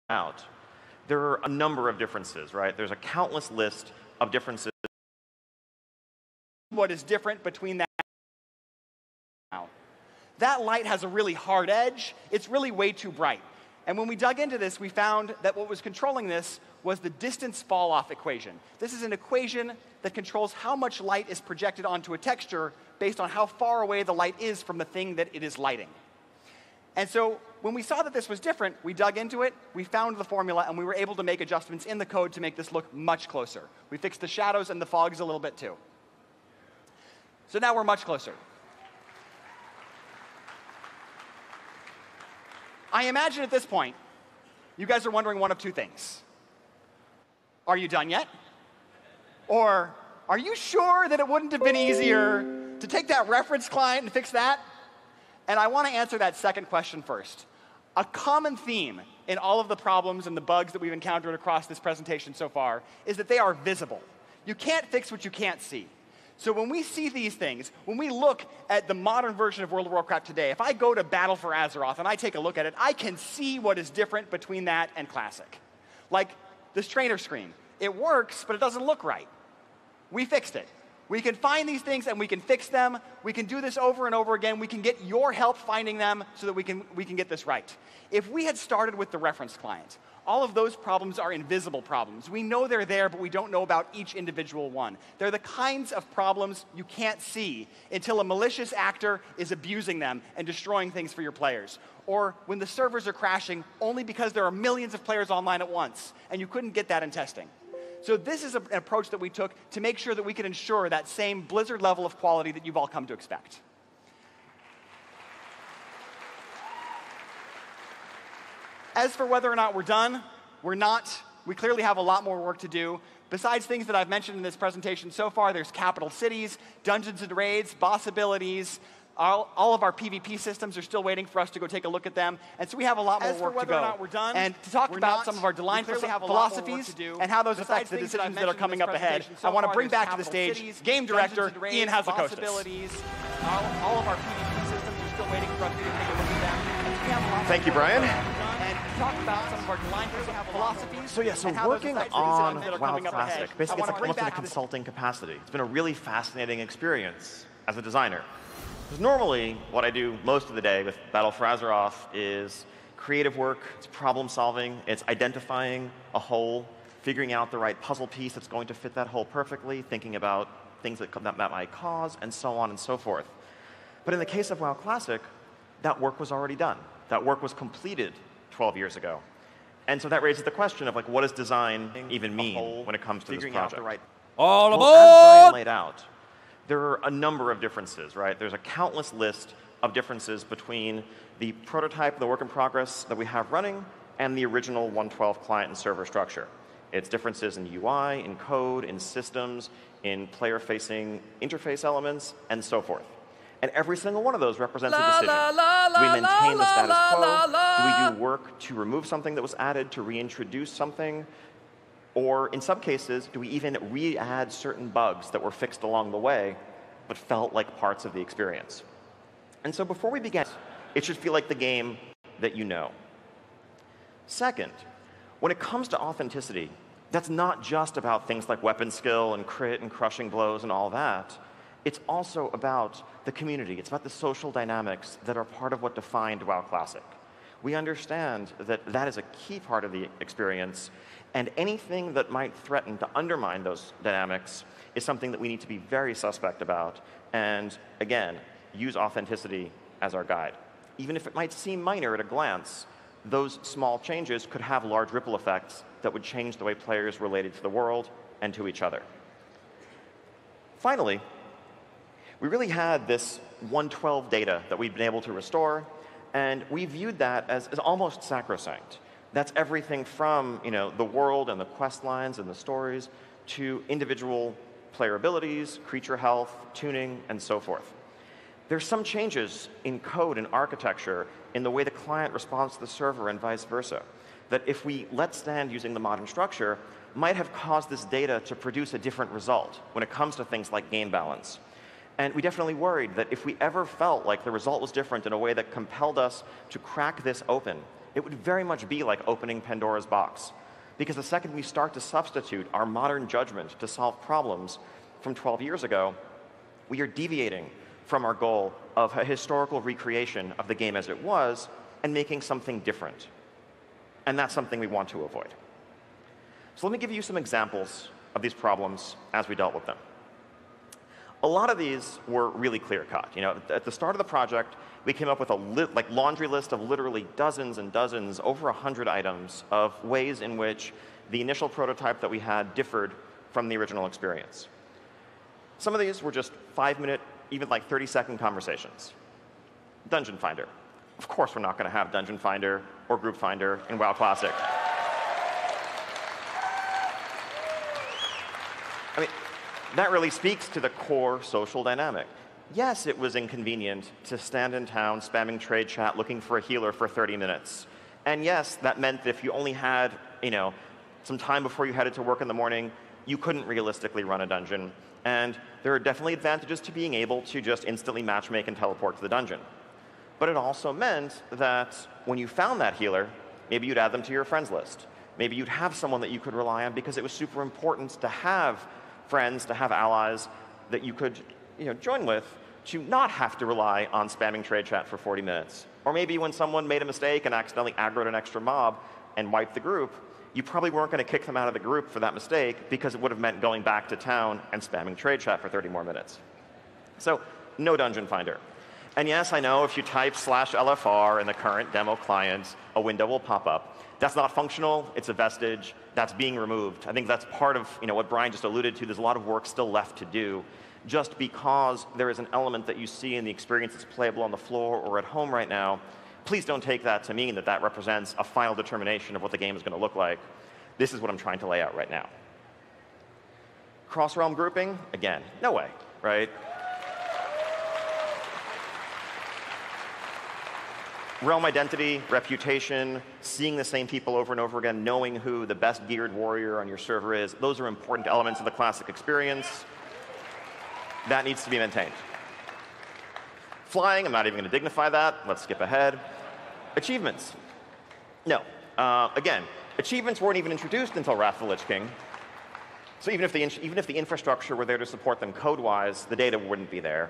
out, there are a number of differences, right? There's a countless list of differences. What is different between that? That light has a really hard edge. It's really way too bright. And when we dug into this, we found that what was controlling this was the distance fall-off equation. This is an equation that controls how much light is projected onto a texture based on how far away the light is from the thing that it is lighting. And so when we saw that this was different, we dug into it, we found the formula, and we were able to make adjustments in the code to make this look much closer. We fixed the shadows and the fogs a little bit too. So now we're much closer. I imagine at this point, you guys are wondering one of two things. Are you done yet? Or are you sure that it wouldn't have been easier to take that reference client and fix that? And I want to answer that second question first. A common theme in all of the problems and the bugs that we've encountered across this presentation so far is that they are visible. You can't fix what you can't see. So when we see these things, when we look at the modern version of World of Warcraft today, if I go to Battle for Azeroth and I take a look at it, I can see what is different between that and Classic. Like this trainer screen. It works, but it doesn't look right. We fixed it. We can find these things and we can fix them. We can do this over and over again. We can get your help finding them so that we can get this right. If we had started with the reference client, all of those problems are invisible problems. We know they're there, but we don't know about each individual one. They're the kinds of problems you can't see until a malicious actor is abusing them and destroying things for your players. Or when the servers are crashing only because there are millions of players online at once, and you couldn't get that in testing. So this is an approach that we took to make sure that we could ensure that same Blizzard level of quality that you've all come to expect. As for whether or not we're done, we're not. We clearly have a lot more work to do. Besides things that I've mentioned in this presentation so far, there's capital cities, dungeons and raids, boss abilities. All of our PvP systems are still waiting for us to go take a look at them. And so we have a lot more work to go. As for whether or not we're done, and to talk about some of our design philosophies and how those affect the decisions that are coming up ahead, I want to bring back to the stage game director Ian Hazakostas. All of our PvP systems are still waiting for us to take a look at them. Thank you, Brian. Talk about some of our design philosophies. So working on WoW Classic, basically it's almost in a consulting capacity. It's been a really fascinating experience as a designer. Because normally, what I do most of the day with Battle for Azeroth is creative work, it's problem solving, it's identifying a hole, figuring out the right puzzle piece that's going to fit that hole perfectly, thinking about things that might cause, and so on and so forth. But in the case of WoW Classic, that work was already done. That work was completed 12 years ago. And so that raises the question of, like, what does design even mean when it comes to this project? All aboard! As Brian laid out, there are a number of differences, right? There's a countless list of differences between the prototype, the work in progress that we have running, and the original 1.12 client and server structure. It's differences in UI, in code, in systems, in player-facing interface elements, and so forth. And every single one of those represents a decision. Do we maintain the status quo? Do we do work to remove something that was added, to reintroduce something? Or in some cases, do we even re-add certain bugs that were fixed along the way but felt like parts of the experience? And so before we begin, it should feel like the game that you know. Second, when it comes to authenticity, that's not just about things like weapon skill and crit and crushing blows and all that. It's also about the community. It's about the social dynamics that are part of what defined WoW Classic. We understand that that is a key part of the experience, and anything that might threaten to undermine those dynamics is something that we need to be very suspect about, and again, use authenticity as our guide. Even if it might seem minor at a glance, those small changes could have large ripple effects that would change the way players related to the world and to each other. Finally, we really had this 1.12 data that we've been able to restore, and we viewed that as almost sacrosanct. That's everything from, the world and the quest lines and the stories to individual player abilities, creature health, tuning, and so forth. There's some changes in code and architecture in the way the client responds to the server and vice versa, that if we let stand using the modern structure, might have caused this data to produce a different result when it comes to things like game balance. And we definitely worried that if we ever felt like the result was different in a way that compelled us to crack this open it would very much be like opening Pandora's box. Because the second we start to substitute our modern judgment to solve problems from 12 years ago, we are deviating from our goal of a historical recreation of the game as it was and making something different. And that's something we want to avoid. So let me give you some examples of these problems as we dealt with them. A lot of these were really clear-cut. At the start of the project, we came up with a laundry list of literally dozens and dozens, over 100 items of ways in which the initial prototype that we had differed from the original experience. Some of these were just 5-minute, even 30-second conversations. Dungeon Finder. Of course we're not going to have Dungeon Finder or Group Finder in WoW Classic. I mean, that really speaks to the core social dynamic. Yes, it was inconvenient to stand in town spamming trade chat looking for a healer for 30 minutes. And yes, that meant that if you only had, some time before you headed to work in the morning, you couldn't realistically run a dungeon. And there are definitely advantages to being able to just instantly matchmake and teleport to the dungeon. But it also meant that when you found that healer, maybe you'd add them to your friends list. Maybe you'd have someone that you could rely on because it was super important to have friends, to have allies that you could join with, to not have to rely on spamming trade chat for 40 minutes. Or maybe when someone made a mistake and accidentally aggroed an extra mob and wiped the group, you probably weren't going to kick them out of the group for that mistake because it would have meant going back to town and spamming trade chat for 30 more minutes. So no Dungeon Finder. And yes, I know if you type /LFR in the current demo client, a window will pop up. That's not functional. It's a vestige. That's being removed. I think that's part of what Brian just alluded to. There's a lot of work still left to do, just because there is an element that you see in the experience that's playable on the floor or at home right now. Please don't take that to mean that that represents a final determination of what the game is going to look like. This is what I'm trying to lay out right now. Cross-realm grouping, again, no way, right? Realm identity, reputation, seeing the same people over and over again, knowing who the best geared warrior on your server is, those are important elements of the classic experience. That needs to be maintained. Flying, I'm not even going to dignify that. Let's skip ahead. Achievements. No. Again, achievements weren't even introduced until Wrath of the Lich King. So even if the infrastructure were there to support them code-wise, the data wouldn't be there.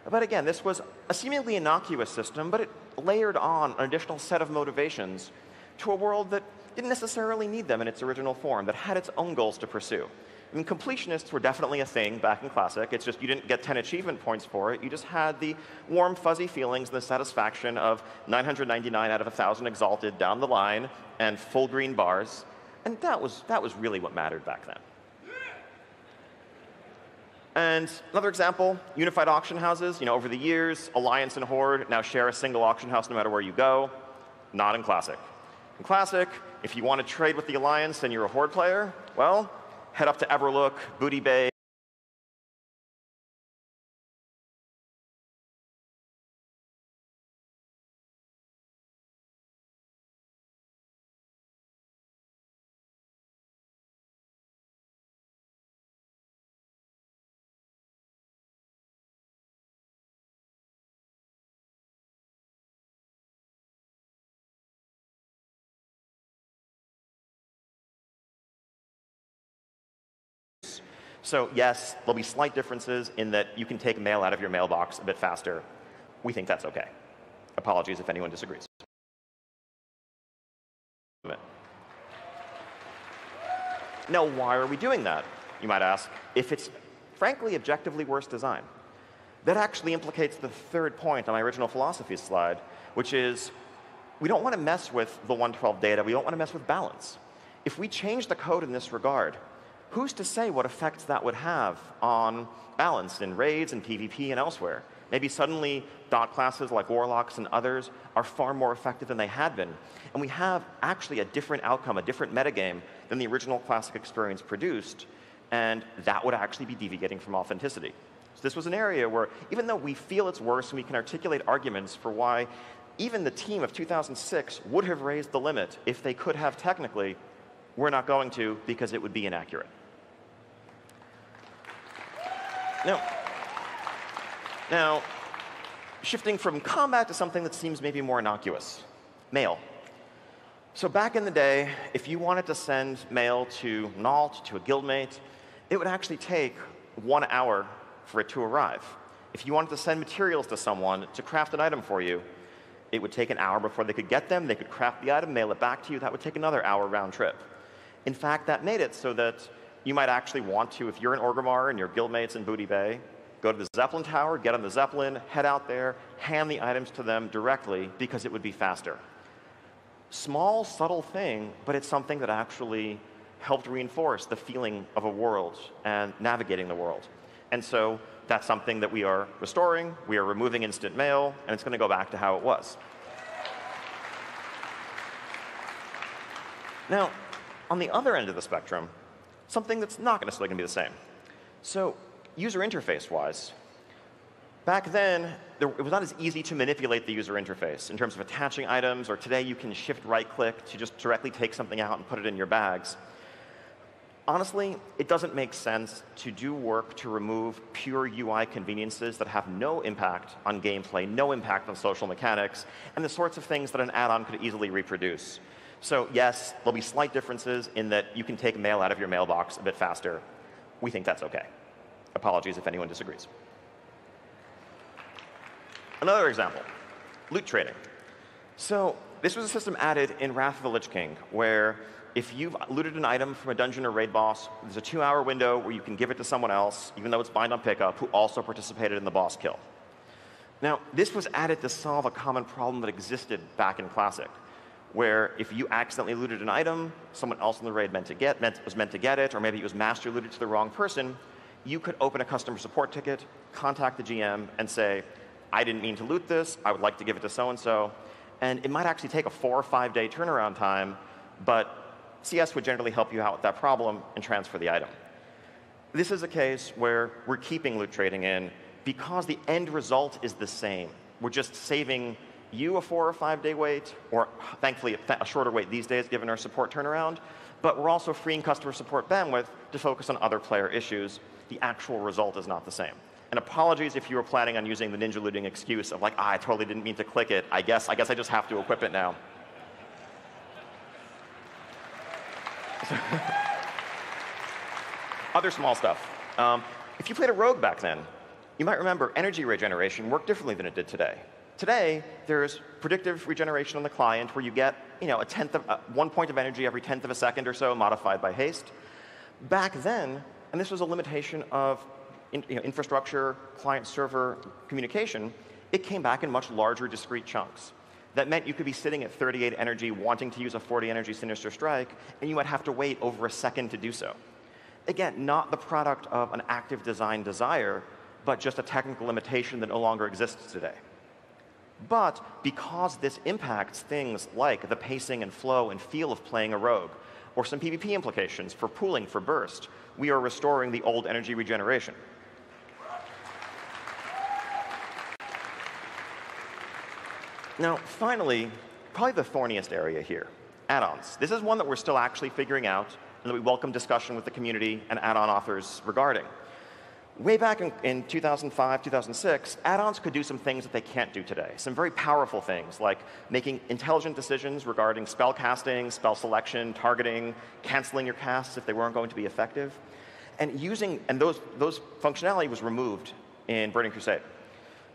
But again, this was a seemingly innocuous system, but it layered on an additional set of motivations to a world that didn't necessarily need them in its original form, that had its own goals to pursue. I mean, completionists were definitely a thing back in Classic. It's just you didn't get 10 achievement points for it. You just had the warm, fuzzy feelings and the satisfaction of 999 out of 1,000 exalted down the line and full green bars. And that was really what mattered back then. And another example, unified auction houses. Over the years, Alliance and Horde now share a single auction house no matter where you go. Not in Classic. In Classic, if you want to trade with the Alliance and you're a Horde player, well, head up to Everlook, Booty Bay. So yes, there'll be slight differences in that you can take mail out of your mailbox a bit faster. We think that's okay. Apologies if anyone disagrees. Now, why are we doing that, you might ask, if it's frankly objectively worse design? That actually implicates the third point on my original philosophy slide, which is we don't want to mess with the 112 data. We don't want to mess with balance. If we change the code in this regard, who's to say what effects that would have on balance in raids and PvP and elsewhere? Maybe suddenly dot classes like Warlocks and others are far more effective than they had been. And we have actually a different outcome, a different metagame than the original Classic experience produced. And that would actually be deviating from authenticity. So this was an area where, even though we feel it's worse and we can articulate arguments for why even the team of 2006 would have raised the limit if they could have technically, we're not going to because it would be inaccurate. Now, shifting from combat to something that seems maybe more innocuous, mail. So back in the day, if you wanted to send mail to Nalt, to a guildmate, it would actually take 1 hour for it to arrive. If you wanted to send materials to someone to craft an item for you, it would take an hour before they could get them. They could craft the item, mail it back to you. That would take another hour round trip. In fact, that made it so that you might actually want to, if you're in Orgrimmar and your guildmates in Booty Bay, go to the Zeppelin Tower, get on the Zeppelin, head out there, hand the items to them directly because it would be faster. Small, subtle thing, but it's something that actually helped reinforce the feeling of a world and navigating the world. And so that's something that we are restoring. We are removing instant mail, and it's going to go back to how it was. Now, on the other end of the spectrum, something that's not necessarily going to be the same. So user interface-wise, back then, it was not as easy to manipulate the user interface in terms of attaching items, or today you can shift right-click to just directly take something out and put it in your bags. Honestly, it doesn't make sense to do work to remove pure UI conveniences that have no impact on gameplay, no impact on social mechanics, and the sorts of things that an add-on could easily reproduce. So yes, there'll be slight differences in that you can take mail out of your mailbox a bit faster. We think that's OK. Apologies if anyone disagrees. Another example, loot trading. So this was a system added in Wrath of the Lich King, where if you've looted an item from a dungeon or raid boss, there's a 2-hour window where you can give it to someone else, even though it's bind on pickup, who also participated in the boss kill. Now, this was added to solve a common problem that existed back in Classic, where if you accidentally looted an item, someone else in the raid was meant to get it, or maybe it was master looted to the wrong person, you could open a customer support ticket, contact the GM, and say, I didn't mean to loot this, I would like to give it to so-and-so. And it might actually take a 4 or 5 day turnaround time, but CS would generally help you out with that problem and transfer the item. This is a case where we're keeping loot trading in because the end result is the same. We're just saving you a 4 or 5 day wait, or thankfully a shorter wait these days given our support turnaround, but we're also freeing customer support bandwidth to focus on other player issues. The actual result is not the same. And apologies if you were planning on using the ninja looting excuse of like, I totally didn't mean to click it. I guess I just have to equip it now. Other small stuff. If you played a rogue back then, you might remember energy regeneration worked differently than it did today. Today, there's predictive regeneration on the client where you get 1 point of energy every 1/10 of a second or so, modified by haste. Back then, and this was a limitation of infrastructure, client-server communication, it came back in much larger discrete chunks. That meant you could be sitting at 38 energy wanting to use a 40 energy Sinister Strike, and you might have to wait over a second to do so. Again, not the product of an active design desire, but just a technical limitation that no longer exists today. But because this impacts things like the pacing and flow and feel of playing a rogue, or some PvP implications for pooling, for burst, we are restoring the old energy regeneration. Now, finally, probably the thorniest area here, add-ons. This is one that we're still actually figuring out, and that we welcome discussion with the community and add-on authors regarding. Way back in 2005, 2006, add-ons could do some things that they can't do today. Some very powerful things, like making intelligent decisions regarding spell casting, spell selection, targeting, canceling your casts if they weren't going to be effective. And those functionality was removed in Burning Crusade.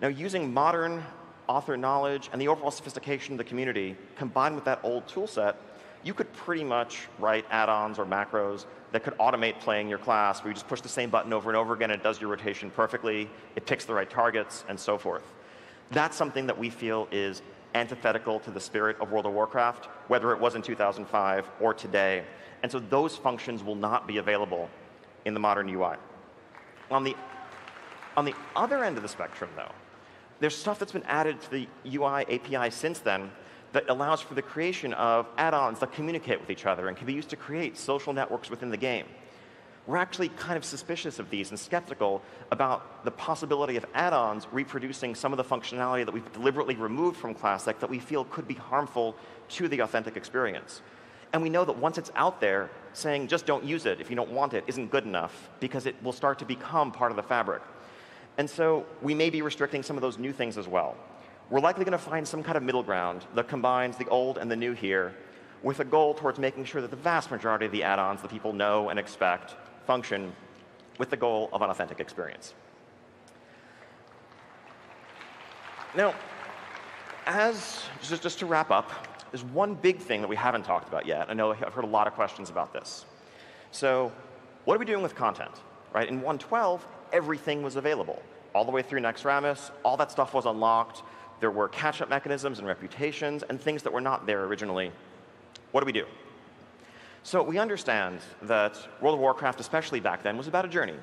Now, using modern author knowledge and the overall sophistication of the community, combined with that old tool set, you could pretty much write add-ons or macros that could automate playing your class, where you just push the same button over and over again, and it does your rotation perfectly, it picks the right targets, and so forth. That's something that we feel is antithetical to the spirit of World of Warcraft, whether it was in 2005 or today. And so those functions will not be available in the modern UI. On the other end of the spectrum, though, there's stuff that's been added to the UI API since then that allows for the creation of add-ons that communicate with each other and can be used to create social networks within the game. We're actually kind of suspicious of these and skeptical about the possibility of add-ons reproducing some of the functionality that we've deliberately removed from Classic that we feel could be harmful to the authentic experience. And we know that once it's out there, saying just don't use it if you don't want it isn't good enough, because it will start to become part of the fabric. And so we may be restricting some of those new things as well. We're likely going to find some kind of middle ground that combines the old and the new here, with a goal towards making sure that the vast majority of the add-ons that people know and expect function with the goal of an authentic experience. Now, just to wrap up, there's one big thing that we haven't talked about yet. I know I've heard a lot of questions about this. So what are we doing with content? Right? In 1.12, everything was available. All the way through Nextramus, all that stuff was unlocked. There were catch-up mechanisms and reputations and things that were not there originally. What do we do? So we understand that World of Warcraft, especially back then, was about a journey.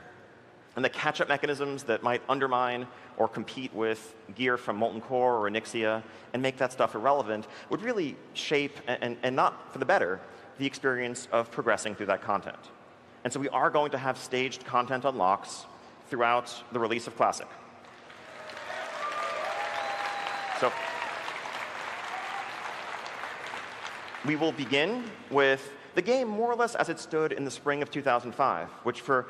And the catch-up mechanisms that might undermine or compete with gear from Molten Core or Onyxia and make that stuff irrelevant would really shape, and not for the better, the experience of progressing through that content. And so we are going to have staged content unlocks throughout the release of Classic. So we will begin with the game more or less as it stood in the spring of 2005, which for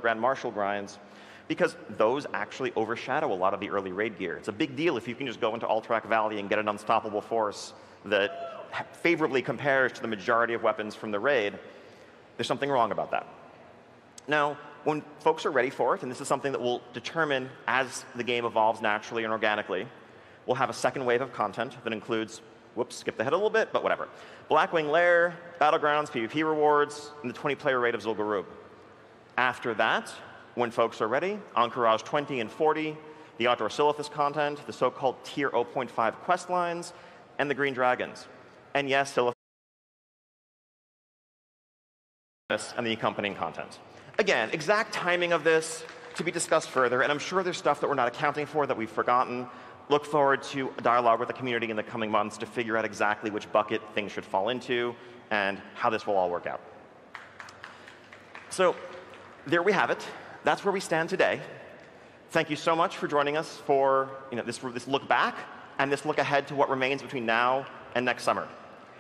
Grand Marshal grinds, because those actually overshadow a lot of the early raid gear. It's a big deal if you can just go into Alterac Valley and get an unstoppable force that favorably compares to the majority of weapons from the raid. There's something wrong about that. Now, when folks are ready for it, and this is something that we'll determine as the game evolves naturally and organically, we'll have a second wave of content that includes, whoops, skipped ahead a little bit, but whatever. Blackwing Lair, Battlegrounds, PvP rewards, and the 20-player raid of Zul'Gurub. After that, when folks are ready, Encourage 20 and 40, the Outdoor Silithus content, the so-called Tier 0.5 quest lines, and the Green Dragons. And yes, Silithus and the accompanying content. Again, exact timing of this to be discussed further, and I'm sure there's stuff that we're not accounting for that we've forgotten. Look forward to a dialogue with the community in the coming months to figure out exactly which bucket things should fall into and how this will all work out. So there we have it. That's where we stand today. Thank you so much for joining us for this look back and this look ahead to what remains between now and next summer.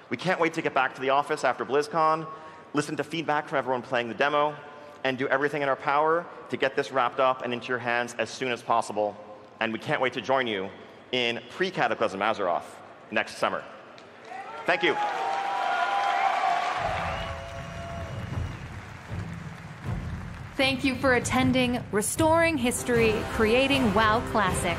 We can't wait to get back to the office after BlizzCon, listen to feedback from everyone playing the demo, and do everything in our power to get this wrapped up and into your hands as soon as possible. And we can't wait to join you in pre-Cataclysm Azeroth next summer. Thank you. Thank you for attending Restoring History, Creating WoW Classic.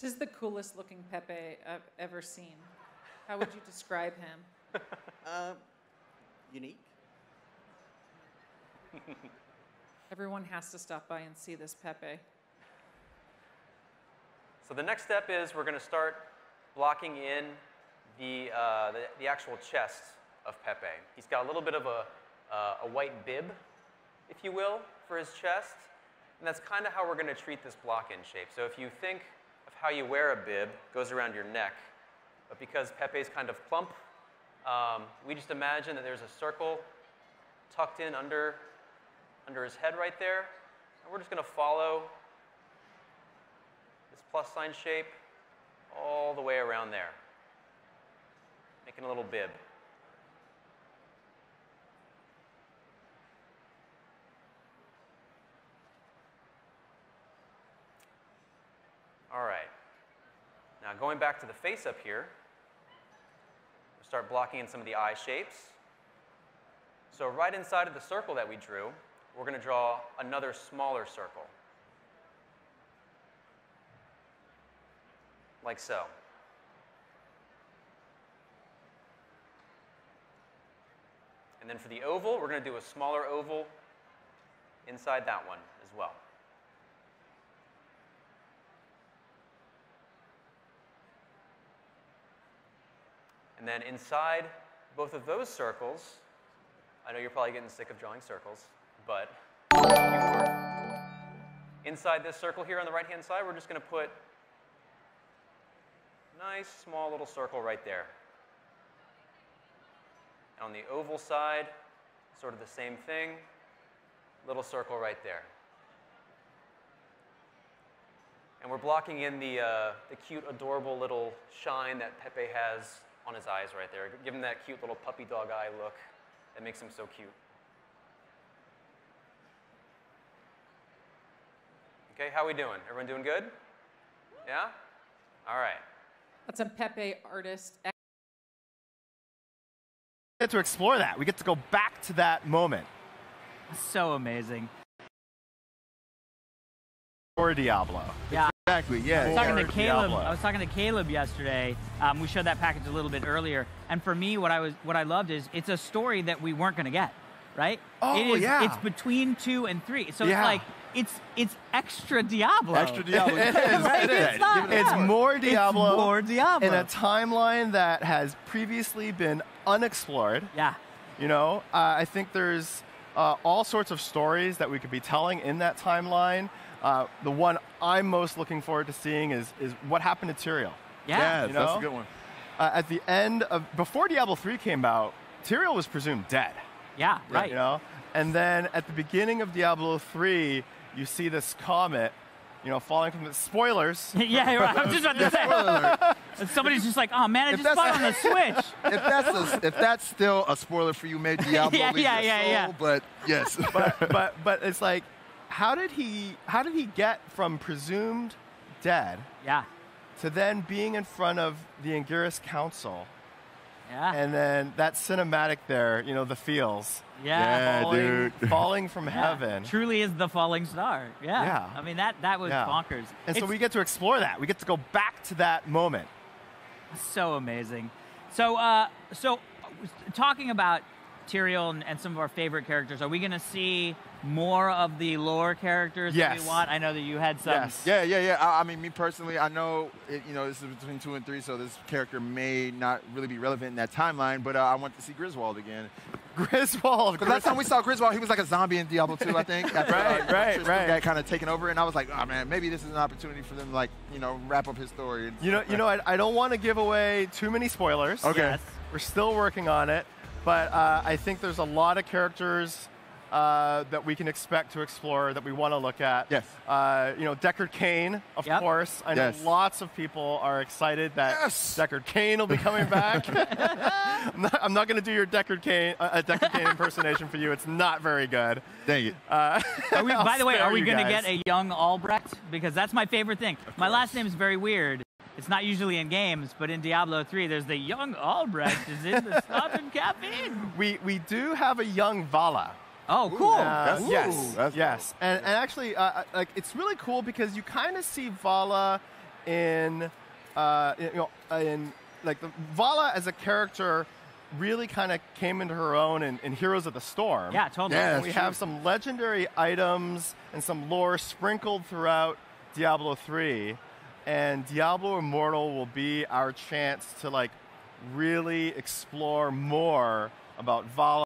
This is the coolest looking Pepe I've ever seen. How would you describe him? Unique. Everyone has to stop by and see this Pepe. So the next step is we're going to start blocking in the actual chest of Pepe. He's got a little bit of a white bib, if you will, for his chest. And that's kind of how we're going to treat this block-in shape. So if you think of how you wear a bib, it goes around your neck. But because Pepe's kind of plump, we just imagine that there's a circle tucked in under his head right there. And we're just going to follow this plus sign shape all the way around there, making a little bib. All right. Now going back to the face up here, we'll start blocking in some of the eye shapes. So right inside of the circle that we drew, we're going to draw another smaller circle, like so. And then for the oval, we're going to do a smaller oval inside that one as well. And then inside both of those circles, I know you're probably getting sick of drawing circles, but inside this circle here on the right-hand side, we're just going to put a nice, small little circle right there. And on the oval side, sort of the same thing, little circle right there. And we're blocking in the cute, adorable little shine that Pepe has on his eyes right there. Give him that cute little puppy dog eye look that makes him so cute. Okay, how we doing? Everyone doing good? Yeah? All right. That's some Pepe artist. We get to explore that. We get to go back to that moment. So amazing. Or Diablo. Yeah. Exactly, yeah. I was talking to Caleb yesterday. We showed that package a little bit earlier, and for me, what I loved is it's a story that we weren't going to get, right? Oh, yeah. It's between 2 and 3, so Yeah. it's extra Diablo. Extra Diablo. It is. Right? It's more Diablo. It's more Diablo in a timeline that has previously been unexplored. Yeah. You know, I think there's all sorts of stories that we could be telling in that timeline. The one I'm most looking forward to seeing is what happened to Tyrael. Yeah. You know? That's a good one. At the end of, before Diablo 3 came out, Tyrael was presumed dead. Yeah, right. You know? And then at the beginning of Diablo 3, you see this comet, you know, falling from the spoilers. Yeah, right. I was just about to say. And somebody's just like, oh man, I just bought on the Switch. If that's still a spoiler for you, maybe Diablo leaves your soul, but yes. but it's like, how did he get from presumed dead to then being in front of the Anguirus Council? Yeah. And then that cinematic there, you know, the feels. Yeah. Falling from heaven. Truly is the falling star. Yeah. Yeah. I mean, that was bonkers. And so we get to explore that. We get to go back to that moment. So amazing. So talking about Tyrael and some of our favorite characters, are we going to see more of the lore characters that we want? I know that you had some. Yes. Yeah. I mean, me personally, I know, this is between 2 and 3, so this character may not really be relevant in that timeline, but I want to see Griswold again. Griswold. Because last time we saw Griswold, he was like a zombie in Diablo 2, I think. After, right. That kind of taken over, and I was like, oh man, maybe this is an opportunity for them to, like, wrap up his story. I don't want to give away too many spoilers. Okay. Yes. We're still working on it, but I think there's a lot of characters that we can expect to explore, that we want to look at. Yes. Deckard Cain, of course. I know lots of people are excited that Deckard Cain will be coming back. I'm not going to do your Deckard Cain impersonation for you. It's not very good. Dang it. By the way, are we going to get a young Albrecht? Because that's my favorite thing. My last name is very weird. It's not usually in games, but in Diablo 3, there's the young Albrecht is in the slot and caffeine. We do have a young Vala. Oh, cool. Yes. And actually, it's really cool because you kind of see Vala in the Vala as a character really kind of came into her own in Heroes of the Storm. Yeah, totally. Yeah, we have some legendary items and some lore sprinkled throughout Diablo 3, and Diablo Immortal will be our chance to really explore more about Vala.